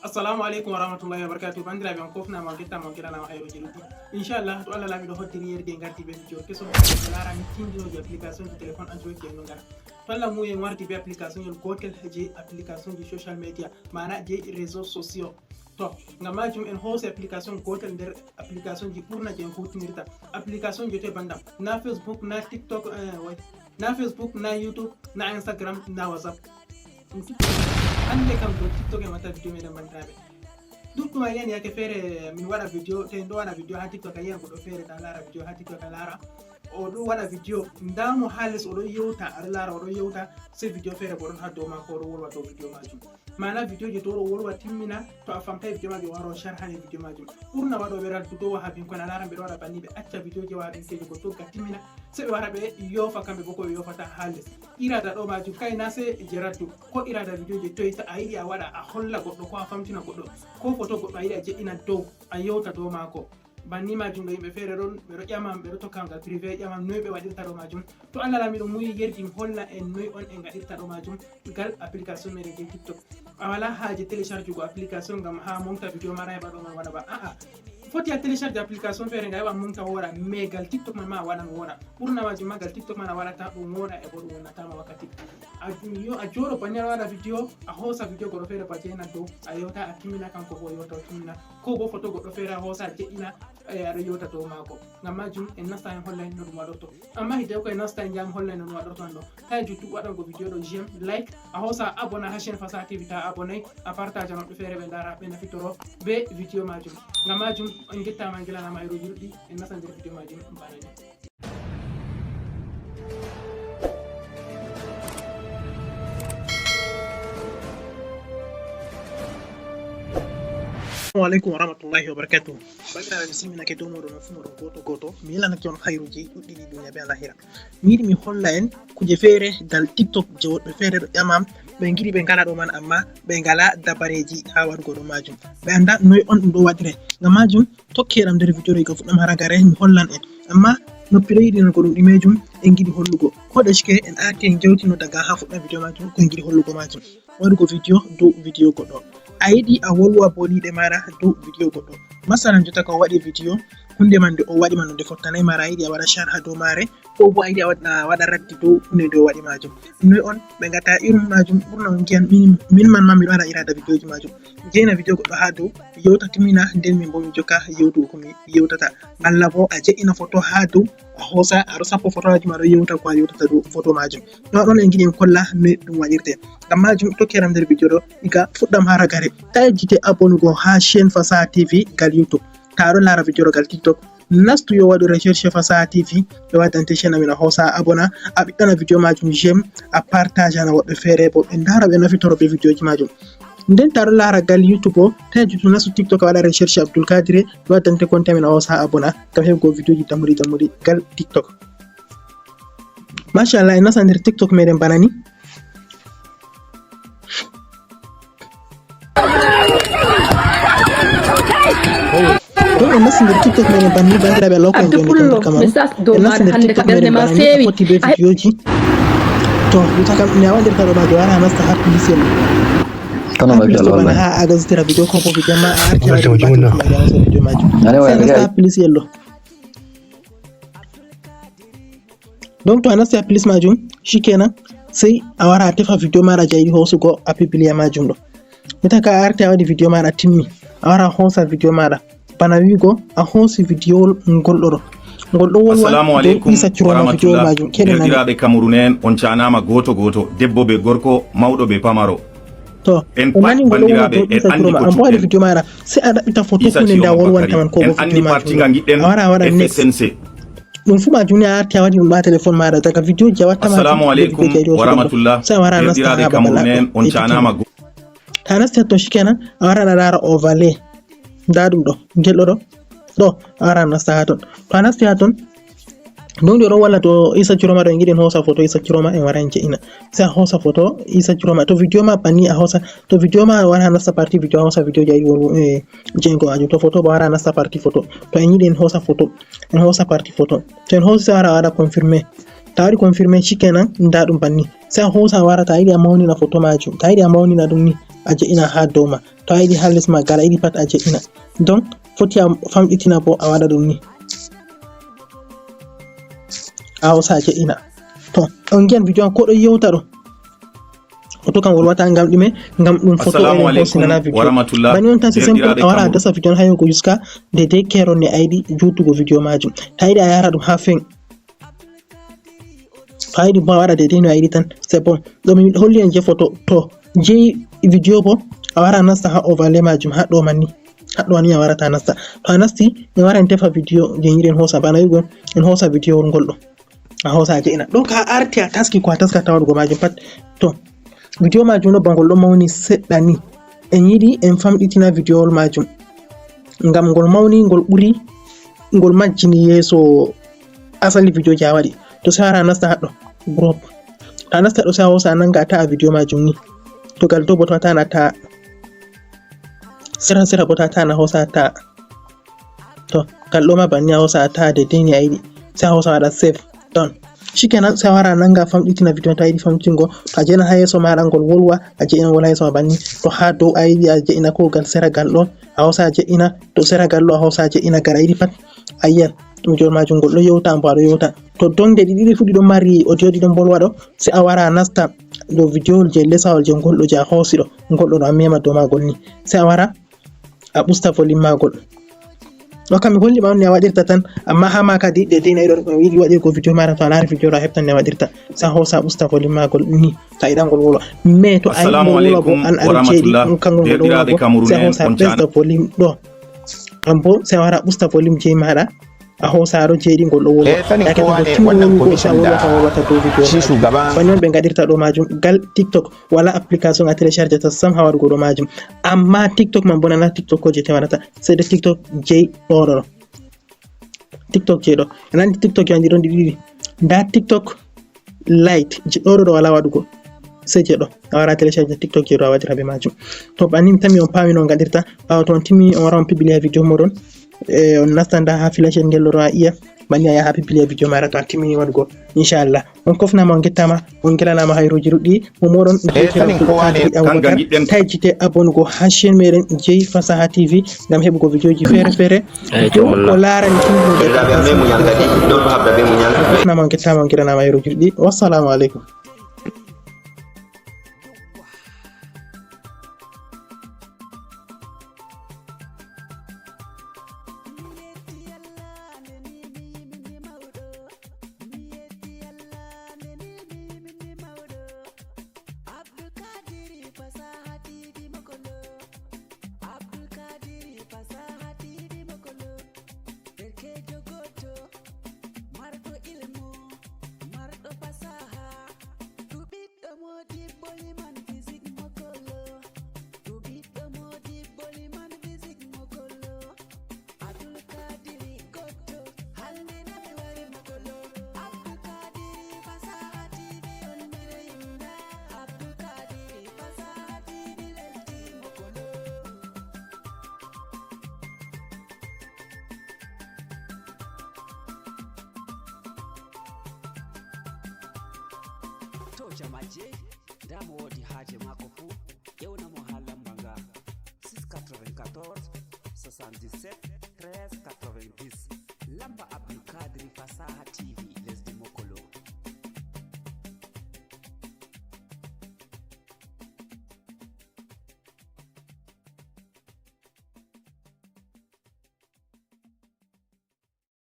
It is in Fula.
Assalamu alaikum warahmatullahi wabarakatuh. Bandira ben kofna ma getta ma gida na hayro jiluti. Inshallah to Allah lami do hoddiri yerde ngarti be video keso lara mi tindino di application di téléphone Android ke no ngara. Falla mu en warti be application yon gotel je application di social media mana je réseaux sociaux. To ngama jum en hose application gotel der application ji burna je hutinirta. Application je te bandam na Facebook na TikTok na Facebook na YouTube na Instagram na WhatsApp. Ande kam do TikTok e mata video meɗen bandiraɓe ɗuɗɗum a yiyani yake feere min waɗa vidéo te ɗo waɗa vidéo ha TikTok a yiyan goɗɗo feere ta lara vidéo ha TikTok a lara oɗo waɗa vidéo ndamo ha less oɗo yewta aɗa lara oɗo yewta sei vidéo feere goɗon ha dow mako oɗo wolwa dow vidéo majum mana vidéo ji to oɗo wolwa timmina to a famtai vidéo majum waro sharhane vidéo majum ɓurna waɗoɓe raddu dow wahabin a lara ɓeɗo waɗa banni ɓe acca vidéo ji wahabinkeji ko togga timmina sei ɓe wara ɓe yofa kamɓe bo koɓe yofata ha less irada ɗo majum kayna sei je raddu ko irada vidéo ji toyi a yiɗi a waɗa a holla goɗɗo ko a famtina goɗɗo ko photo goɗɗo a yiɗi a jeɗɗina dow a yewta dow mako banni majum ɗo yimɓe feere ɗon ɓeɗo ƴamam ɓeɗo tokkangal privé ƴamam noy ɓe waɗirta ɗo majum to Allah lami ɗo muyi yerdi mi holla en noy on en gaɗirta ɗo majum gal application meɗen je TikTok a wala haaje télécharge go application ngam ha monta vidéo mara heɓa ɗo man waɗa ba aa foti a télécharge application feere nga heɓa monta woɗa mais gal TikTok man ma a waɗan woɗa ɓurna majum ma gal TikTok man a waɗata ɗum woɗa e bo ɗum wonnatama wakkati a jooɗo banni aɗa waɗa vidéo a hoosa vidéo goɗɗo feere ba jeyna dow a yewta a timmina kanko bo yewta o timmina ko bo photo goɗɗo feere a hoosa a jeɗɗina aɗa yewta dow mako ngam majum en nasta en holla no ɗum waɗorto amma hidde ko en nasta en jam holla no ɗum waɗorto an ɗo ta juttu waɗango vidéo ɗo j'aime like a hoosa abonna ha chaîne Fasaha TV ta abonnay a partage noɓɓe feere ɓe ndara ɓe nafitoro be vidéo majum ngam majum on gettama guelanama hayroji ɗuɗɗi en nasta nder vidéo majum banani. Assalamu alaikum warahmatullahi wabarakatuh. Bandiraɓe mi simminake dow moɗon fu moɗon goto mi yelanake on hayruji ɗuɗɗi ɗi duniya be lahira. Mi yiɗi mi holla en kuje feere dal TikTok je woɓɓe feere ɗo ƴamam ɓe giɗi ɓe ngala ɗo man amma ɓe ngala dabareji ha waɗugo ɗo majum ɓe anda noy on ɗum ɗo waɗire ngam majum tokkeɗam nder vidéo ɗo ga fuɗɗam haragare mi hollan en amma noppi ɗo yiɗinango ɗum ɗumejum en giɗi hollugo ko da shike en arti en jewtino daga ha fuɗɗam vidéo majum ko en giɗi hollugo majum waɗugo vidéo dow vidéo goɗɗo a yiɗi a wolwa boliɗe maɗa dow vidéo goɗɗo masalan jotta ko waɗi vidéo hunde man nde o waɗi man nde fottanay mara a yiɗi a waɗa sharha dow mare ko bo a yiɗi a waɗa raddi dow hunde nde o waɗi majum noy on ɓe gata irum majum ɓurna on giyan min man ma miɗo waɗa irada vidéo ji majum mi jeyna vidéo goɗɗo ha dow yewta timmina nden min bo mi jokka yewtugo komi yewtata malla bo a jeɗɗina photo ha dow a hoosa aɗo sappo photo majum aɗo yewta ko a yewtata dow photo majum ɗo ɗon en giɗi en kolla noy ɗum waɗirte ngam majum tokkeram nder vidéo ɗo diga fuɗɗam ha ragare ta yejjite abonnugo ha chaîne Fasaha TV gal YouTube ta aɗo lara vidéo gal TikTok nastu yo waɗu recherche Fasaha TV ɓe waddante chaîne amin a hoosa abona a ɓiɗɗana vidéo majum j'aime a partage ana woɓɓe feere bo ɓe ndara ɓe nafitoro be vidéo ji majum nden ta aɗo lara gal YouTube o ta yejjutu nastu TikTok a waɗa recherche Abdoul Kadire ɓe waddante compte amin a hoosa abona ngam heɓugo vidéo ji dammuɗi gal TikTok machallah en nasta nder TikTok meɗen bana ni ɗum en nasti nder TikTok meɗen banni bandiraɓe Allah ko en joni nder kamaru en nasti nder TikTok meɗen bana ni a foti be vidéo ji to jotta kam ne a waɗirta ɗo majum wara a nasta har policiel bana ha a gasitira vidéo ko bo vidéo ma a arti a waɗi vidéo majum sai nasta ha policiel ɗo donc to a nasti ha police majum shikenan sai a wara a tefa vidéo maɗa je a yiɗi hosugo a publia majum ɗo jotta ka a arti a waɗi vidéo maɗa timmi a wara a hosa vidéo maɗa bana wigo a hoosi vidéo ngolɗo ɗo assalamu alaikum warahmatullahi wabarakatuh Camerounais on canama goto debbo be gorko mawɗo be pamaro to en nani bandiraɓe en andi ko waɗi vidéo maɗa sai a ɗaɓɓita photo hunde nda wolwanta man ko bo vidéo majum a wara a waɗa next ɗum fu majum ne a arti a waɗi ɗum ɓa téléphone maɗa daga vidéo ji a wattama assalamu alaikum warahmatullahi sai a wara a nasta ha Camerounais on canama ta nasti hatto shikenan a wara a lara overlay nda ɗum ɗo gelɗo ɗo a wara nasta ha ton to a nasti ha ton donc ɗo ɗon walla to Isa Chiroma ɗo en giɗi en hoosa photo Isa Chiroma en wara en jeɗɗina sai a hoosa photo Isa Chiroma to vidéo ma banni a hoosa to vidéo ma a wara nasta partie vidéo a hoosa vidéo jayi jengo majum to photo bo wara nasta partie photo to en yiɗi en hoosa photo en hoosa partie photo to en hoosi sai wara a waɗa confirmé ta waɗi confirmé shikenan nda ɗum banni sai a hoosa a wara ta yiɗi a mawnina photo majum ta yiɗi a mawnina ɗum ni a je'ina ha dow ma to a yiɗi ha les ma gara yiɗi pat a je'ina donc foti a famɗitina bo a waɗa ɗum ni a hosa a je'ina to on giyan video ko ɗo yewta ɗo hoto kam wolwata ngam ɗume ngam ɗum photo e hosinana video bani on tan c'est simple a wara a dasa video ha yongo jusqu'à de kero ne a yiɗi jutugo video majum ta yiɗi a yara ɗum ha fin to a yiɗi bo a waɗa de no a yiɗi tan c'est bon ɗo mi holli en je photo to je video bo a wara nasta ha overlay majum ha ɗo man ni haɗɗo ni a warata nasta to a nasti en wara en tefa video je yiɗen hosa bana yugo en hosa video ngol ɗo a hosa je ina ɗo ka arti a taski ko a taskata waɗugo majum pat to video majum no bangol ɗo mawni seɗɗa ni en yiɗi en famɗitina video wol majum ngam ngol mawni ngol ɓuri ngol majjini yeso asali video je a waɗi to sai wara nasta haɗɗo group ta nasta ɗo sai a hosa nanga ta video majum ni to gal to bo to ta na ta sera bo ta na hosa ta to gal ɗo ma banni a hosa ta de deni a yiɗi sai a hosa waɗa save don shikenan sai wara nanga famɗitina video ta yiɗi famtingo to a jeina ha yeso maɗa ngol wolwa a je'ina ngol ha yeso ma banni to ha dow a yiɗi a je'ina ko gal seragal ɗo a hosa a je'ina to seragal ɗo a hosa a je'ina gara yiɗi pat a yiyan video majum ngol ɗo yewta bo aɗo yewta to donde ɗiɗi fu ɗiɗon mari audio ɗiɗon bolwa ɗo sai a wara nasta dow video je lesawol je ngol ɗo je a hosi ɗo ngol ɗo a mema dow magol ni sai a wara a ɓusta volume magol ɗo kam mi holli ma on ne a waɗirta tan amma ha ma kadi de dina yiɗo yiɗi waɗirgo video mara to a laari video ɗo a heɓtan ne a waɗirta sa hosa ɓusta volume magol ni ta yiɗa ngol wolwa mais to a yiɗi ngol wolwa bo an aɗa ceeɗi kangol ngol wolwa bo sai hosa ɓesda volume ɗo an bo sai wara ɓusta volume je maɗa a hosa aɗo jeeɗi ngol ɗo wolwa yake to timmi wolwugo sa wolwa ka wolwata dow video bani on ɓe gaɗirta ɗo majum gal TikTok wala application a télécharge ta sam ha waɗugo ɗo majum amma TikTok man bo nana TikTok ko je tewanata c'est de TikTok je ɗo TikTok je ɗo nandi TikTok yanji ɗon ɗiɗi nda TikTok Lite je ɗo wala waɗugo sai je ɗo a wara télécharge TikTok je ɗo a waɗira be majum to banni tan mi on pami no gaɗirta ɓawo to on timmi on wara on publia video moɗon on nastanda ha flash ngel ɗo a iya banni a yaha publia video mara to a timmini waɗugo inchallah on kofnama on gettama on gelanama hayroji ɗuɗɗi mo moɗon taƴjite abonugo ha chaine meɗen jeyi fasaha tv ngam heɓugo videoji fere fere ko larani kofnama on gettama on gelanama hayroji ɗuɗɗi wassalamu aleykum. Jamaje dama wodi haje mako fu yewna mo ha lamba nga 694 77 13 90 lamba Abdul Kadri Fasaha TV.